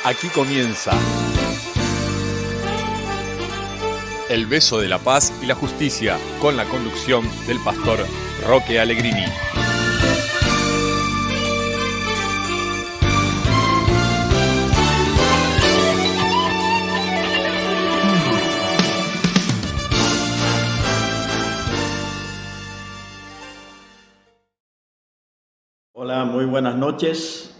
Aquí comienza El beso de la paz y la justicia, con la conducción del pastor Roque Allegrini. Hola, muy buenas noches.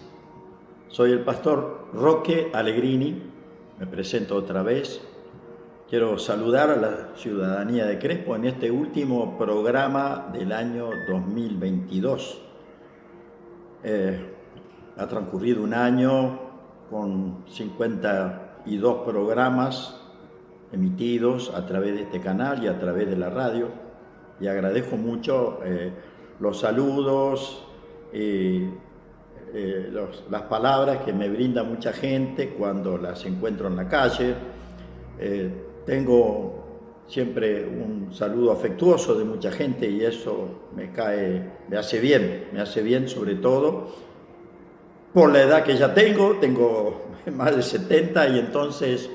Soy el pastor Roque Allegrini. Me presento otra vez. Quiero saludar a la ciudadanía de Crespo en este último programa del año 2022. Ha transcurrido un año con 52 programas emitidos a través de este canal y a través de la radio. Y agradezco mucho los saludos y las palabras que me brinda mucha gente cuando las encuentro en la calle. Tengo siempre un saludo afectuoso de mucha gente y eso me hace bien sobre todo por la edad que ya tengo más de 70 y entonces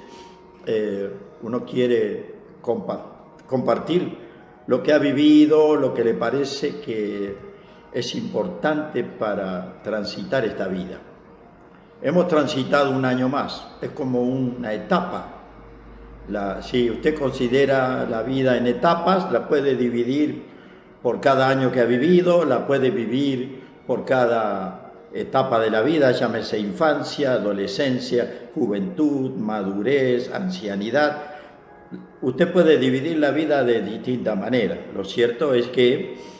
uno quiere compartir lo que ha vivido, lo que le parece que es importante para transitar esta vida. Hemos transitado un año más, es como una etapa. Si usted considera la vida en etapas, la puede dividir por cada año que ha vivido, la puede vivir por cada etapa de la vida, llámese infancia, adolescencia, juventud, madurez, ancianidad. Usted puede dividir la vida de distintas maneras. Lo cierto es que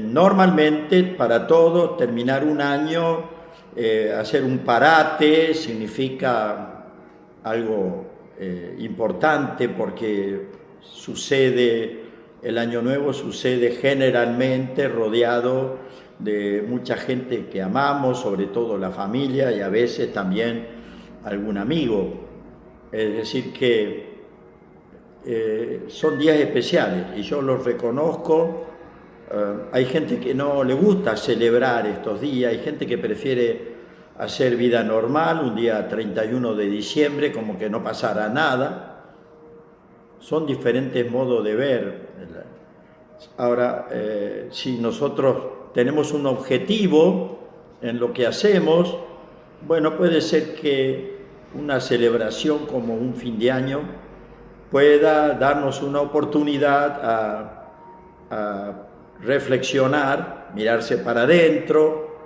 normalmente para todos terminar un año, hacer un parate significa algo importante porque el año nuevo sucede generalmente rodeado de mucha gente que amamos, sobre todo la familia y a veces también algún amigo. Es decir que son días especiales y yo los reconozco. Hay gente que no le gusta celebrar estos días, hay gente que prefiere hacer vida normal, un día 31 de diciembre, como que no pasara nada. Son diferentes modos de ver. Ahora, si nosotros tenemos un objetivo en lo que hacemos, bueno, puede ser que una celebración como un fin de año pueda darnos una oportunidad a reflexionar, mirarse para adentro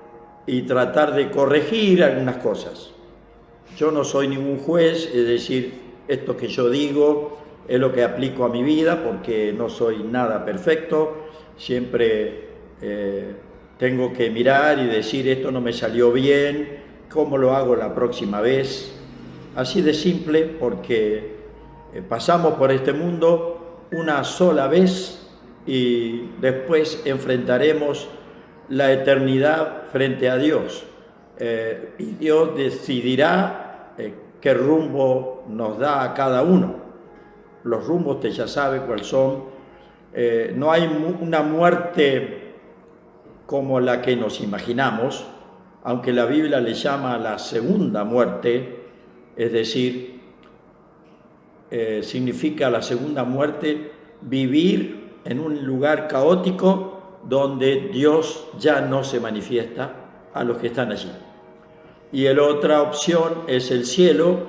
y tratar de corregir algunas cosas. Yo no soy ningún juez, es decir, esto que yo digo es lo que aplico a mi vida porque no soy nada perfecto, siempre tengo que mirar y decir esto no me salió bien, ¿cómo lo hago la próxima vez? Así de simple, porque pasamos por este mundo una sola vez y después enfrentaremos la eternidad frente a Dios. Y Dios decidirá qué rumbo nos da a cada uno. Los rumbos usted ya sabe cuáles son. No hay una muerte como la que nos imaginamos, aunque la Biblia le llama la segunda muerte, es decir, significa la segunda muerte vivir en un lugar caótico donde Dios ya no se manifiesta a los que están allí. Y la otra opción es el cielo,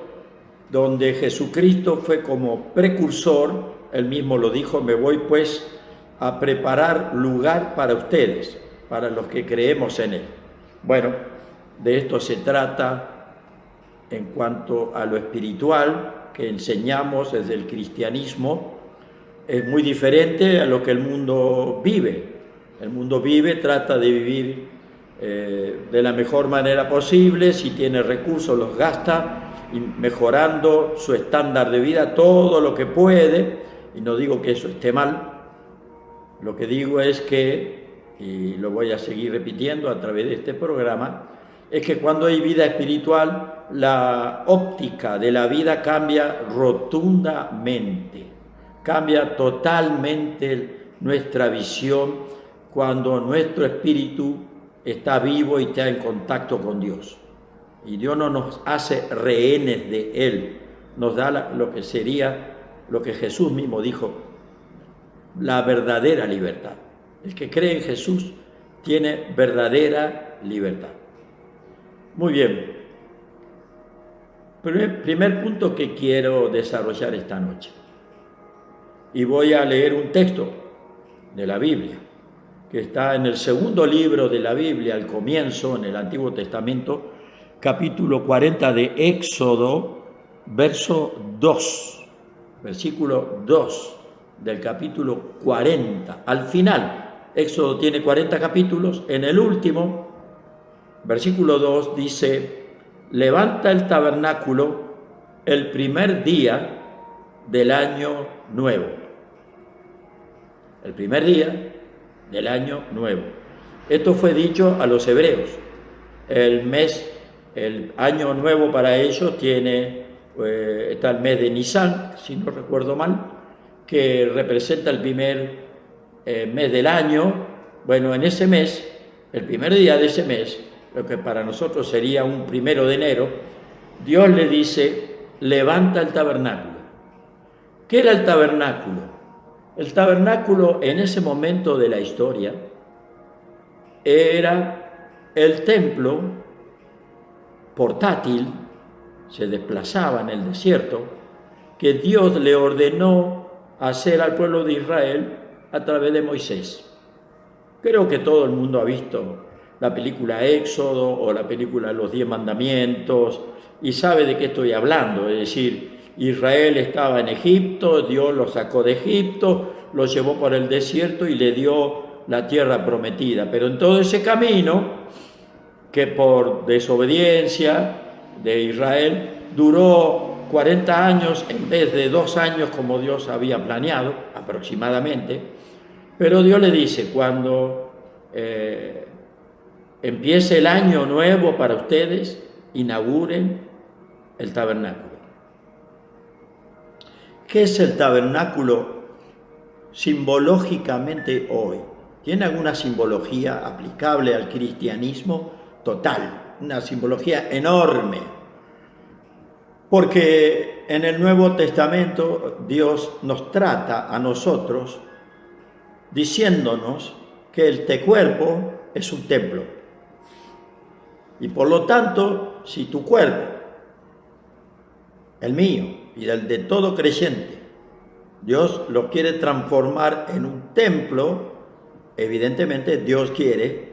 donde Jesucristo fue como precursor, él mismo lo dijo, me voy pues a preparar lugar para ustedes, para los que creemos en él. Bueno, de esto se trata en cuanto a lo espiritual que enseñamos desde el cristianismo. Es muy diferente a lo que el mundo vive. El mundo trata de vivir de la mejor manera posible, si tiene recursos los gasta, y mejorando su estándar de vida todo lo que puede, y no digo que eso esté mal, lo que digo es que, y lo voy a seguir repitiendo a través de este programa, es que cuando hay vida espiritual, la óptica de la vida cambia rotundamente. Cambia totalmente nuestra visión cuando nuestro espíritu está vivo y está en contacto con Dios. Y Dios no nos hace rehenes de Él, nos da lo que sería, lo que Jesús mismo dijo, la verdadera libertad. El que cree en Jesús tiene verdadera libertad. Muy bien. Primer punto que quiero desarrollar esta noche. Y voy a leer un texto de la Biblia, que está en el segundo libro de la Biblia, al comienzo, en el Antiguo Testamento, capítulo 40 de Éxodo, verso 2, versículo 2 del capítulo 40. Al final, Éxodo tiene 40 capítulos, en el último, versículo 2, dice: levanta el tabernáculo el primer día del año nuevo. El primer día del año nuevo. Esto fue dicho a los hebreos. El año nuevo para ellos está el mes de Nisan, si no recuerdo mal, que representa el primer mes del año. Bueno, en ese mes, el primer día de ese mes, lo que para nosotros sería un 1 de enero, Dios le dice: levanta el tabernáculo. ¿Qué era el tabernáculo? El tabernáculo en ese momento de la historia era el templo portátil, se desplazaba en el desierto, que Dios le ordenó hacer al pueblo de Israel a través de Moisés. Creo que todo el mundo ha visto la película Éxodo o la película Los 10 Mandamientos y sabe de qué estoy hablando. Es decir, Israel estaba en Egipto, Dios lo sacó de Egipto, lo llevó por el desierto y le dio la tierra prometida. Pero en todo ese camino, que por desobediencia de Israel duró 40 años en vez de 2 años como Dios había planeado aproximadamente, pero Dios le dice: cuando empiece el año nuevo para ustedes, inauguren el tabernáculo. ¿Qué es el tabernáculo simbológicamente hoy? ¿Tiene alguna simbología aplicable al cristianismo? Total, una simbología enorme. Porque en el Nuevo Testamento Dios nos trata a nosotros diciéndonos que este cuerpo es un templo. Y por lo tanto, si tu cuerpo, el mío y el de todo creyente, Dios lo quiere transformar en un templo, evidentemente Dios quiere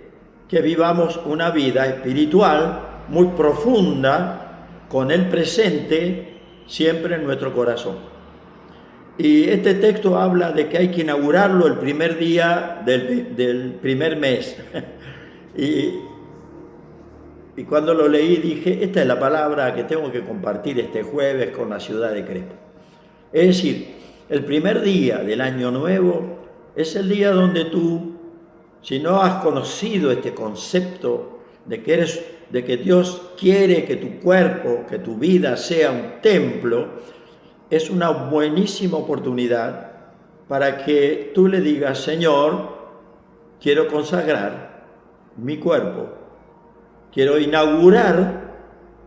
que vivamos una vida espiritual muy profunda, con el presente siempre en nuestro corazón. Y este texto habla de que hay que inaugurarlo el primer día del primer mes. Y cuando lo leí dije: esta es la palabra que tengo que compartir este jueves con la ciudad de Crepo. Es decir, el primer día del año nuevo es el día donde tú, si no has conocido este concepto de que Dios quiere que tu cuerpo, que tu vida sea un templo, es una buenísima oportunidad para que tú le digas: Señor, quiero consagrar mi cuerpo, quiero inaugurar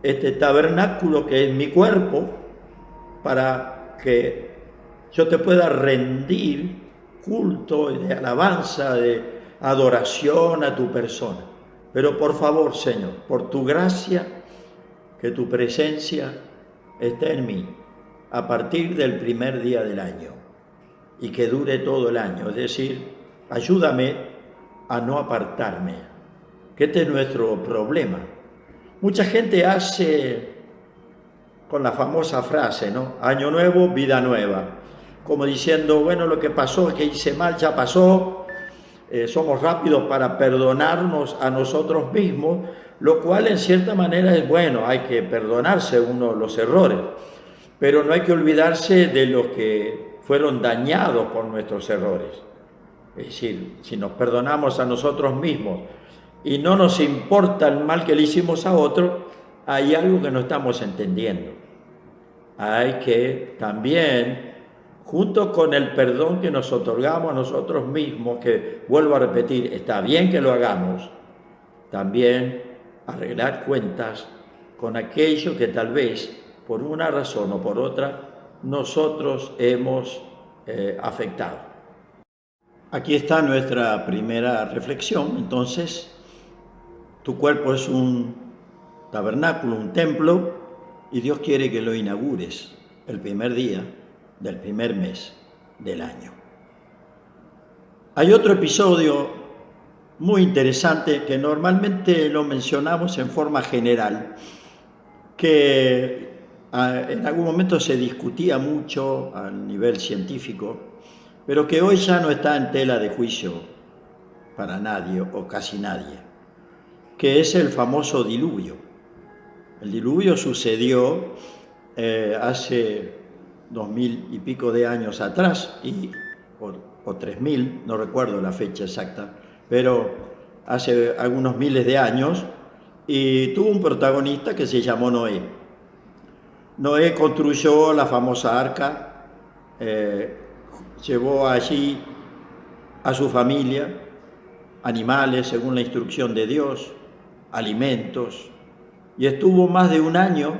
este tabernáculo que es mi cuerpo, para que yo te pueda rendir culto de alabanza, de adoración a tu persona. Pero por favor, Señor, por tu gracia, que tu presencia esté en mí a partir del primer día del año y que dure todo el año. Es decir, ayúdame a no apartarme, que este es nuestro problema. Mucha gente hace con la famosa frase, ¿no? Año nuevo, vida nueva. Como diciendo: bueno, lo que pasó, que hice mal, ya pasó. Somos rápidos para perdonarnos a nosotros mismos, lo cual en cierta manera es bueno, hay que perdonarse uno los errores, pero no hay que olvidarse de los que fueron dañados por nuestros errores. Es decir, si nos perdonamos a nosotros mismos y no nos importa el mal que le hicimos a otro, hay algo que no estamos entendiendo. Hay que también, junto con el perdón que nos otorgamos a nosotros mismos, que vuelvo a repetir, está bien que lo hagamos, también arreglar cuentas con aquello que tal vez, por una razón o por otra, nosotros hemos afectado. Aquí está nuestra primera reflexión. Entonces, tu cuerpo es un tabernáculo, un templo, y Dios quiere que lo inaugures el primer día del primer mes del año. Hay otro episodio muy interesante que normalmente lo mencionamos en forma general, que en algún momento se discutía mucho a nivel científico, pero que hoy ya no está en tela de juicio para nadie o casi nadie, que es el famoso diluvio. El diluvio sucedió hace 2000 y pico de años atrás, o 3000, no recuerdo la fecha exacta, pero hace algunos miles de años, y tuvo un protagonista que se llamó Noé. Noé construyó la famosa arca, llevó allí a su familia, animales según la instrucción de Dios, alimentos, y estuvo más de un año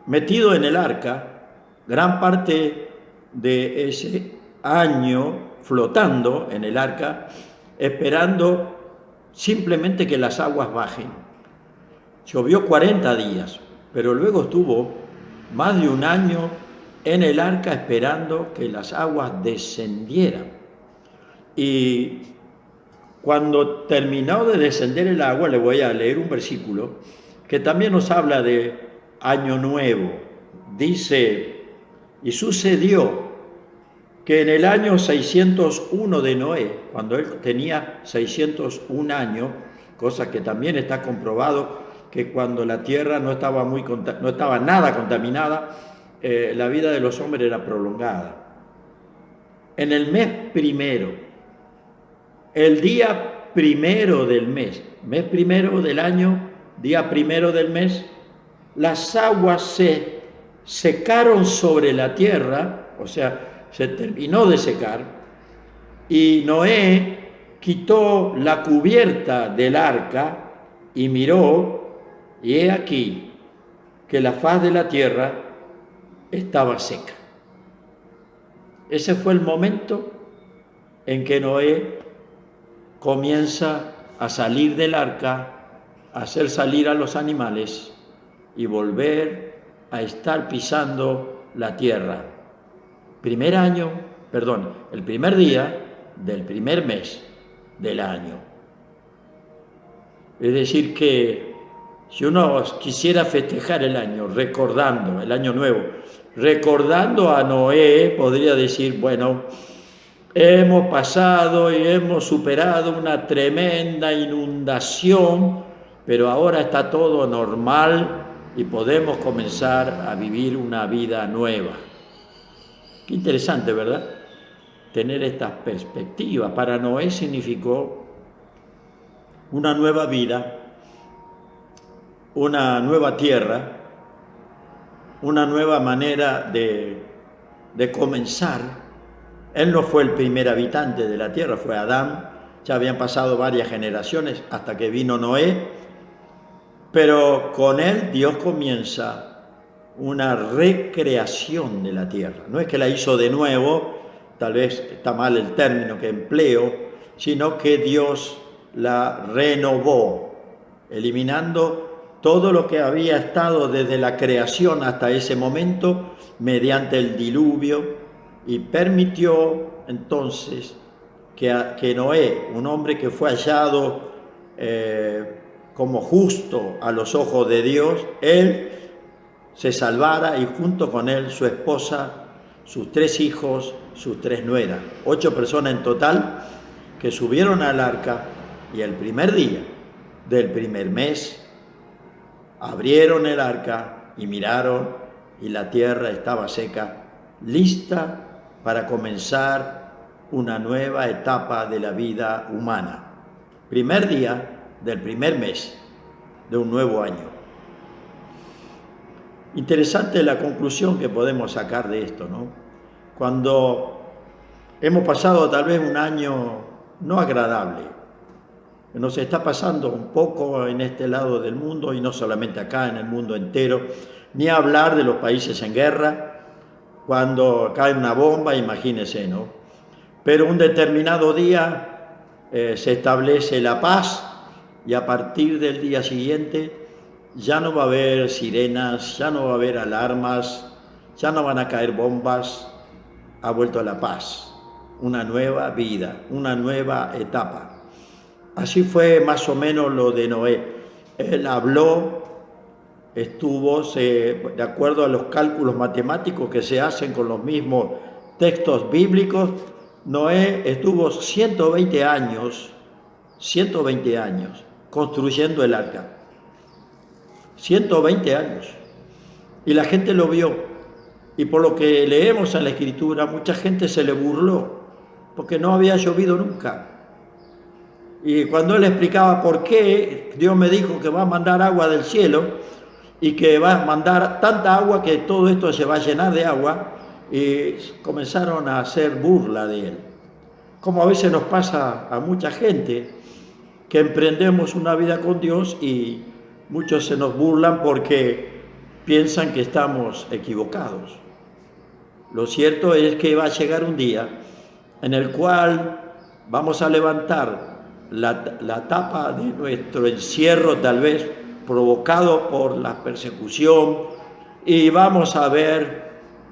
metido en el arca, gran parte de ese año flotando en el arca, esperando simplemente que las aguas bajen. Llovió 40 días, pero luego estuvo más de un año en el arca esperando que las aguas descendieran. Y cuando terminó de descender el agua, le voy a leer un versículo que también nos habla de año nuevo. Dice, y sucedió que en el año 601 de Noé, cuando él tenía 601 años, cosa que también está comprobado que cuando la tierra no estaba nada contaminada, la vida de los hombres era prolongada. En el mes primero, el día primero del mes primero del año, día primero del mes, las aguas se secaron sobre la tierra, o sea, se terminó de secar, y Noé quitó la cubierta del arca y miró, y he aquí que la faz de la tierra estaba seca. Ese fue el momento en que Noé comienza a salir del arca, a hacer salir a los animales y volver a estar pisando la tierra. El primer día del primer mes del año. Es decir que si uno quisiera festejar el año, recordando el año nuevo, recordando a Noé, podría decir, bueno, hemos pasado y hemos superado una tremenda inundación, pero ahora está todo normal y podemos comenzar a vivir una vida nueva. Qué interesante, ¿verdad? Tener estas perspectivas. Para Noé significó una nueva vida, una nueva tierra, una nueva manera de comenzar. Él no fue el primer habitante de la tierra, fue Adán. Ya habían pasado varias generaciones hasta que vino Noé, pero con él Dios comienza una recreación de la tierra. No es que la hizo de nuevo, tal vez está mal el término que empleo, sino que Dios la renovó, eliminando todo lo que había estado desde la creación hasta ese momento mediante el diluvio, y permitió entonces que Noé, un hombre que fue hallado como justo a los ojos de Dios, él se salvara, y junto con él su esposa, sus 3 hijos, sus 3 nueras, 8 personas en total que subieron al arca, y el primer día del primer mes abrieron el arca y miraron, y la tierra estaba seca, lista para comenzar una nueva etapa de la vida humana. Primer día del primer mes de un nuevo año. Interesante la conclusión que podemos sacar de esto, ¿no? Cuando hemos pasado tal vez un año no agradable, Nos está pasando un poco en este lado del mundo, y no solamente acá, en el mundo entero, ni hablar de los países en guerra. Cuando cae una bomba, imagínense, ¿no? Pero un determinado día se establece la paz, y a partir del día siguiente ya no va a haber sirenas, ya no va a haber alarmas, ya no van a caer bombas. Ha vuelto a la paz, una nueva vida, una nueva etapa. Así fue más o menos lo de Noé. Él habló, de acuerdo a los cálculos matemáticos que se hacen con los mismos textos bíblicos, Noé estuvo 120 años construyendo el arca. 120 años. Y la gente lo vio. Y por lo que leemos en la Escritura, mucha gente se le burló, porque no había llovido nunca. Y cuando él explicaba por qué, Dios me dijo que va a mandar agua del cielo y que va a mandar tanta agua que todo esto se va a llenar de agua, y comenzaron a hacer burla de él. Como a veces nos pasa a mucha gente que emprendemos una vida con Dios y muchos se nos burlan porque piensan que estamos equivocados. Lo cierto es que va a llegar un día en el cual vamos a levantar la tapa de nuestro encierro, tal vez provocado por la persecución, y vamos a ver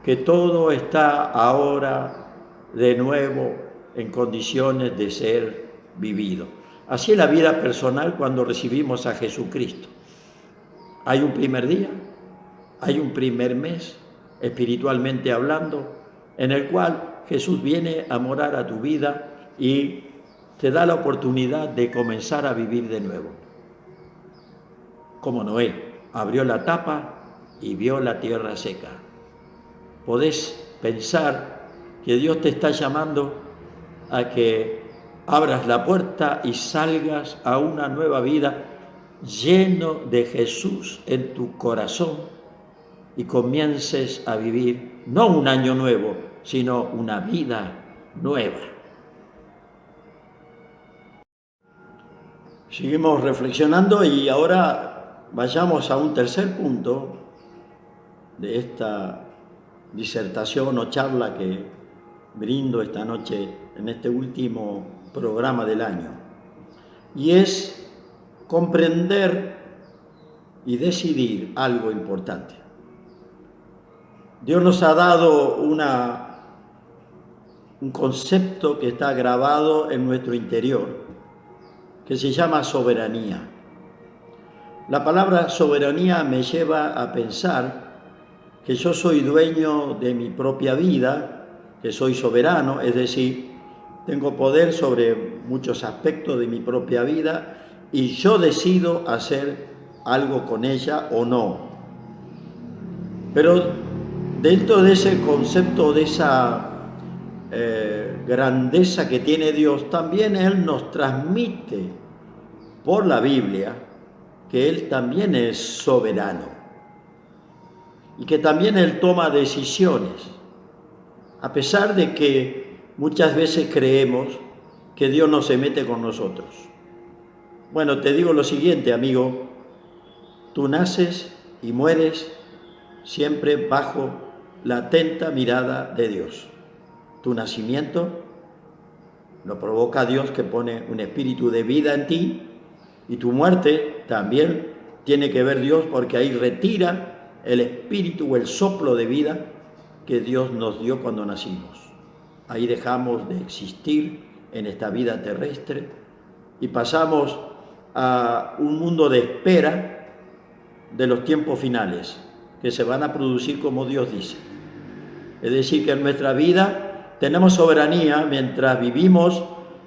que todo está ahora de nuevo en condiciones de ser vivido. Así es la vida personal cuando recibimos a Jesucristo. Hay un primer día, hay un primer mes, espiritualmente hablando, en el cual Jesús viene a morar a tu vida y te da la oportunidad de comenzar a vivir de nuevo. Como Noé, abrió la tapa y vio la tierra seca. Podés pensar que Dios te está llamando a que abras la puerta y salgas a una nueva vida lleno de Jesús en tu corazón y comiences a vivir no un año nuevo, sino una vida nueva. Seguimos reflexionando y ahora vayamos a un tercer punto de esta disertación o charla que brindo esta noche en este último programa del año, y es comprender y decidir algo importante. Dios nos ha dado un concepto que está grabado en nuestro interior, que se llama soberanía. La palabra soberanía me lleva a pensar que yo soy dueño de mi propia vida, que soy soberano, es decir, tengo poder sobre muchos aspectos de mi propia vida y yo decido hacer algo con ella o no. Pero dentro de ese concepto, de esa grandeza que tiene Dios, también Él nos transmite por la Biblia que Él también es soberano y que también Él toma decisiones, a pesar de que muchas veces creemos que Dios no se mete con nosotros. Bueno, te digo lo siguiente, amigo, tú naces y mueres siempre bajo la atenta mirada de Dios. Tu nacimiento lo provoca Dios, que pone un espíritu de vida en ti, y tu muerte también tiene que ver Dios, porque ahí retira el espíritu o el soplo de vida que Dios nos dio cuando nacimos. Ahí dejamos de existir en esta vida terrestre y pasamos a un mundo de espera de los tiempos finales, que se van a producir como Dios dice. Es decir, que en nuestra vida tenemos soberanía. Mientras vivimos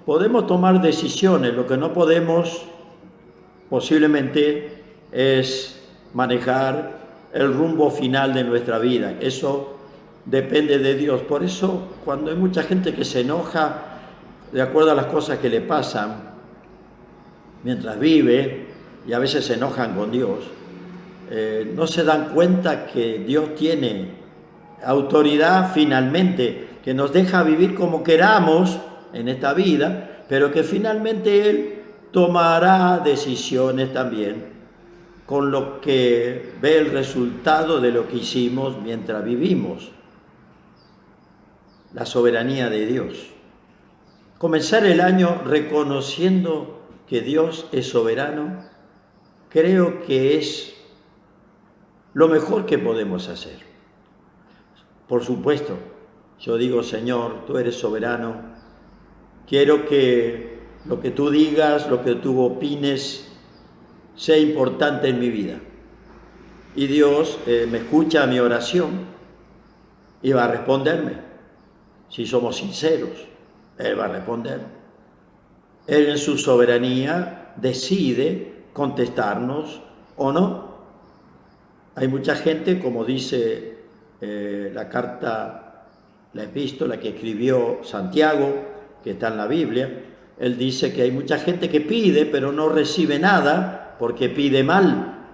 podemos tomar decisiones. Lo que no podemos posiblemente es manejar el rumbo final de nuestra vida. Eso depende de Dios. Por eso, cuando hay mucha gente que se enoja de acuerdo a las cosas que le pasan mientras vive, y a veces se enojan con Dios, no se dan cuenta que Dios tiene autoridad finalmente, que nos deja vivir como queramos en esta vida, pero que finalmente Él tomará decisiones también con lo que ve el resultado de lo que hicimos mientras vivimos. La soberanía de Dios. Comenzar el año reconociendo que Dios es soberano, creo que es lo mejor que podemos hacer. Por supuesto, yo digo, Señor, tú eres soberano, quiero que lo que tú digas, lo que tú opines, sea importante en mi vida. Y Dios me escucha mi oración y va a responderme. Si somos sinceros, Él va a responder. Él en su soberanía decide contestarnos o no. Hay mucha gente, como dice la carta, la epístola que escribió Santiago, que está en la Biblia, él dice que hay mucha gente que pide, pero no recibe nada porque pide mal.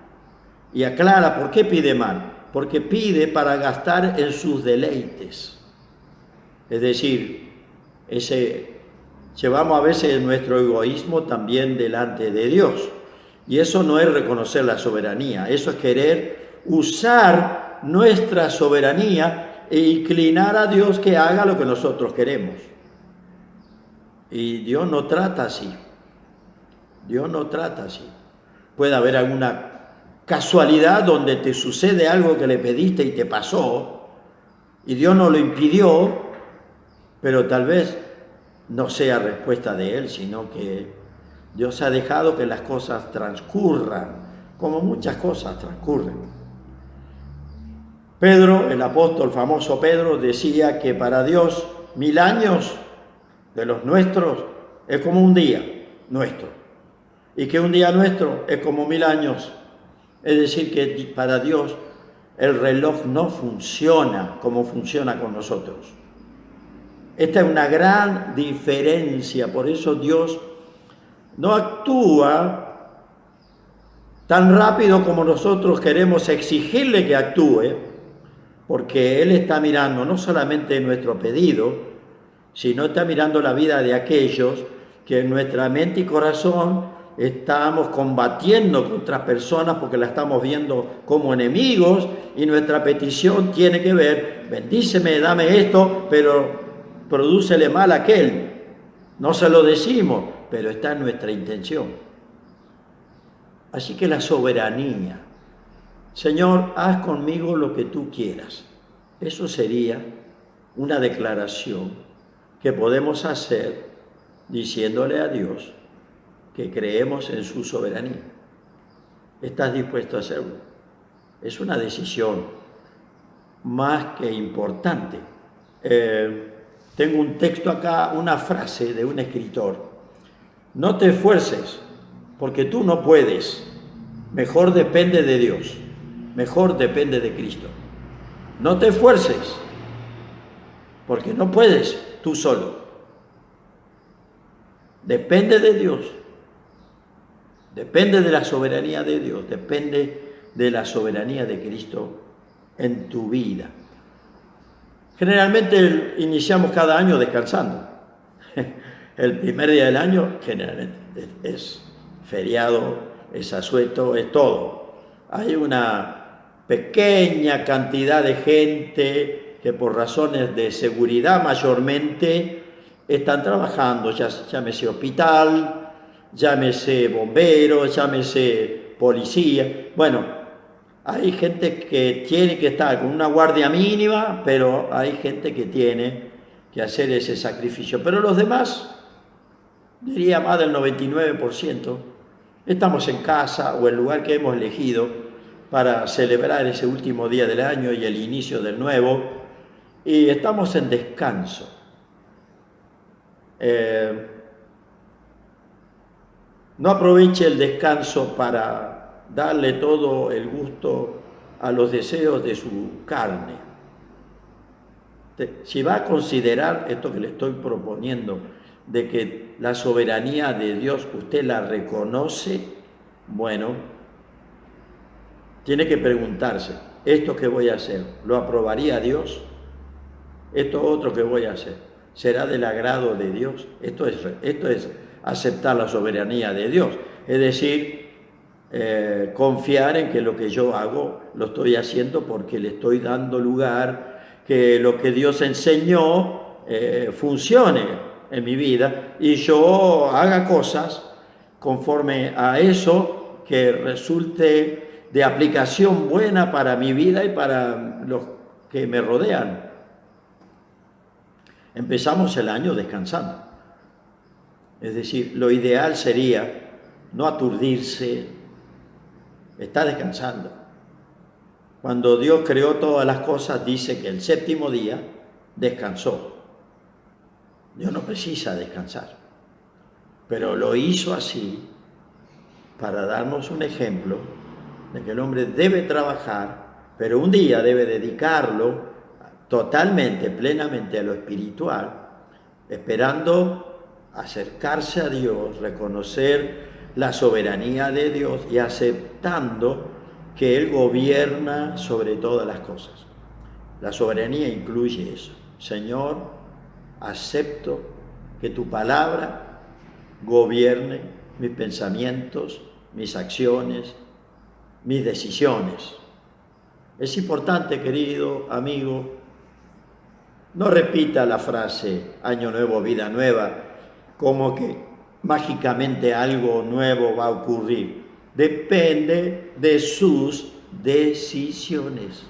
Y aclara por qué pide mal. Porque pide para gastar en sus deleites. Es decir, llevamos a veces nuestro egoísmo también delante de Dios. Y eso no es reconocer la soberanía, eso es querer usar nuestra soberanía e inclinar a Dios que haga lo que nosotros queremos. Y Dios no trata así. Dios no trata así. Puede haber alguna casualidad donde te sucede algo que le pediste y te pasó, y Dios no lo impidió, pero tal vez no sea respuesta de Él, sino que Dios ha dejado que las cosas transcurran, como muchas cosas transcurren. Pedro, el apóstol famoso Pedro, decía que para Dios 1000 años de los nuestros es como un día nuestro, y que un día nuestro es como 1000 años. Es decir, que para Dios el reloj no funciona como funciona con nosotros. Esta es una gran diferencia, por eso Dios no actúa tan rápido como nosotros queremos exigirle que actúe, porque Él está mirando no solamente nuestro pedido, sino está mirando la vida de aquellos que en nuestra mente y corazón estamos combatiendo contra personas porque la estamos viendo como enemigos, y nuestra petición tiene que ver, bendíceme, dame esto, pero prodúcele mal a aquel. No se lo decimos, pero está en nuestra intención. Así que la soberanía. Señor, haz conmigo lo que tú quieras. Eso sería una declaración que podemos hacer diciéndole a Dios que creemos en su soberanía. ¿Estás dispuesto a hacerlo? Es una decisión más que importante. Tengo un texto acá, una frase de un escritor. No te esfuerces, porque tú no puedes. Mejor depende de Dios. Mejor depende de Cristo. No te esfuerces, porque no puedes tú solo. Depende de Dios. Depende de la soberanía de Dios, depende de la soberanía de Cristo en tu vida. Generalmente iniciamos cada año descansando. El primer día del año generalmente es feriado, es asueto, es todo. Hay una pequeña cantidad de gente que por razones de seguridad mayormente están trabajando, llámese hospital, llámese bomberos, llámese policía. Bueno, hay gente que tiene que estar con una guardia mínima, pero hay gente que tiene que hacer ese sacrificio. Pero los demás, diría más del 99%, estamos en casa o el lugar que hemos elegido para celebrar ese último día del año y el inicio del nuevo, y estamos en descanso. No aproveche el descanso para darle todo el gusto a los deseos de su carne. Si va a considerar esto que le estoy proponiendo, de que la soberanía de Dios usted la reconoce, bueno, tiene que preguntarse, ¿esto que voy a hacer, lo aprobaría Dios? ¿Esto otro que voy a hacer, será del agrado de Dios? Esto es aceptar la soberanía de Dios. Es decir, confiar en que lo que yo hago lo estoy haciendo porque le estoy dando lugar, que lo que Dios enseñó funcione en mi vida y yo haga cosas conforme a eso que resulte de aplicación buena para mi vida y para los que me rodean. Empezamos el año descansando. Es decir, lo ideal sería no aturdirse, estar descansando. Cuando Dios creó todas las cosas, dice que el séptimo día descansó. Dios no precisa descansar, pero lo hizo así para darnos un ejemplo de que el hombre debe trabajar, pero un día debe dedicarlo totalmente, plenamente a lo espiritual, esperando acercarse a Dios, reconocer la soberanía de Dios y aceptando que Él gobierna sobre todas las cosas. La soberanía incluye eso. Señor, acepto que tu palabra gobierne mis pensamientos, mis acciones, mis decisiones. Es importante, querido amigo, no repita la frase año nuevo, vida nueva, como que mágicamente algo nuevo va a ocurrir. Depende de sus decisiones.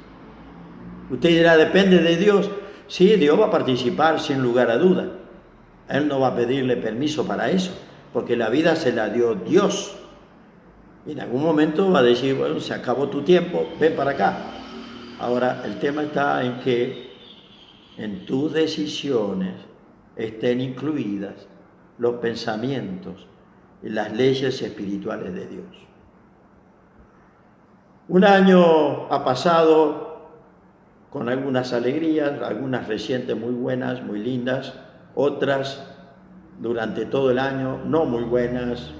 Usted dirá, ¿depende de Dios? Sí, Dios va a participar sin lugar a duda. Él no va a pedirle permiso para eso, porque la vida se la dio Dios. Y en algún momento va a decir, bueno, se acabó tu tiempo, ven para acá. Ahora, el tema está en que en tus decisiones estén incluidas los pensamientos y las leyes espirituales de Dios. Un año ha pasado con algunas alegrías, algunas recientes muy buenas, muy lindas, otras durante todo el año no muy buenas,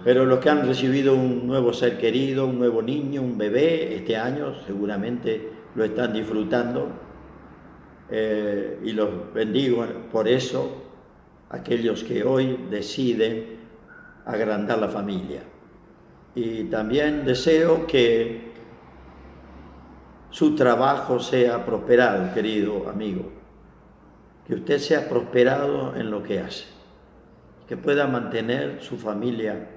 pero los que han recibido un nuevo ser querido, un nuevo niño, un bebé, este año seguramente lo están disfrutando. Y los bendigo por eso, aquellos que hoy deciden agrandar la familia. Y también deseo que su trabajo sea prosperado, querido amigo, que usted sea prosperado en lo que hace, que pueda mantener su familia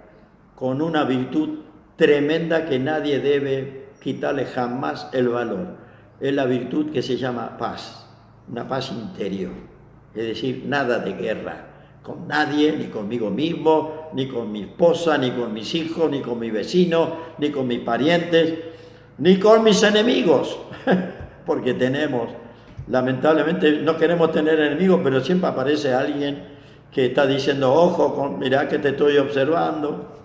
con una virtud tremenda que nadie debe quitarle jamás el valor. Es la virtud que se llama paz. Una paz interior, es decir, nada de guerra con nadie, ni conmigo mismo, ni con mi esposa, ni con mis hijos, ni con mis vecinos, ni con mis parientes, ni con mis enemigos, porque lamentablemente no queremos tener enemigos, pero siempre aparece alguien que está diciendo, ojo, mirá que te estoy observando.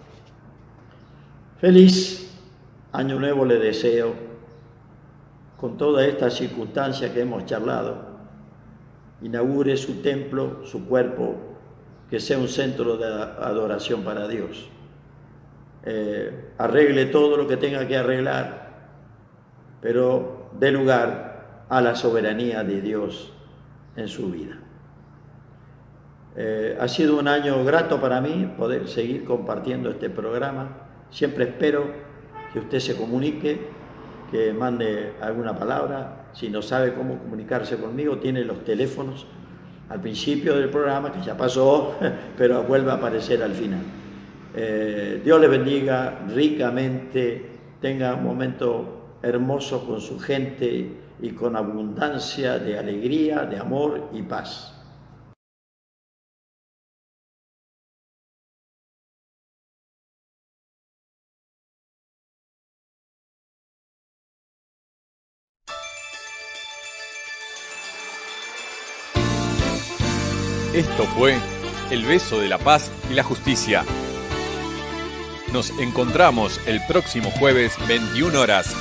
Feliz año nuevo le deseo, con todas estas circunstancias que hemos charlado. Inaugure su templo, su cuerpo, que sea un centro de adoración para Dios. Arregle todo lo que tenga que arreglar, pero dé lugar a la soberanía de Dios en su vida. Ha sido un año grato para mí poder seguir compartiendo este programa. Siempre espero que usted se comunique, que mande alguna palabra. Si no sabe cómo comunicarse conmigo, tiene los teléfonos al principio del programa, que ya pasó, pero vuelve a aparecer al final. Dios le bendiga ricamente, tenga un momento hermoso con su gente y con abundancia de alegría, de amor y paz. Esto fue El Beso de la Paz y la Justicia. Nos encontramos el próximo jueves, 21 horas,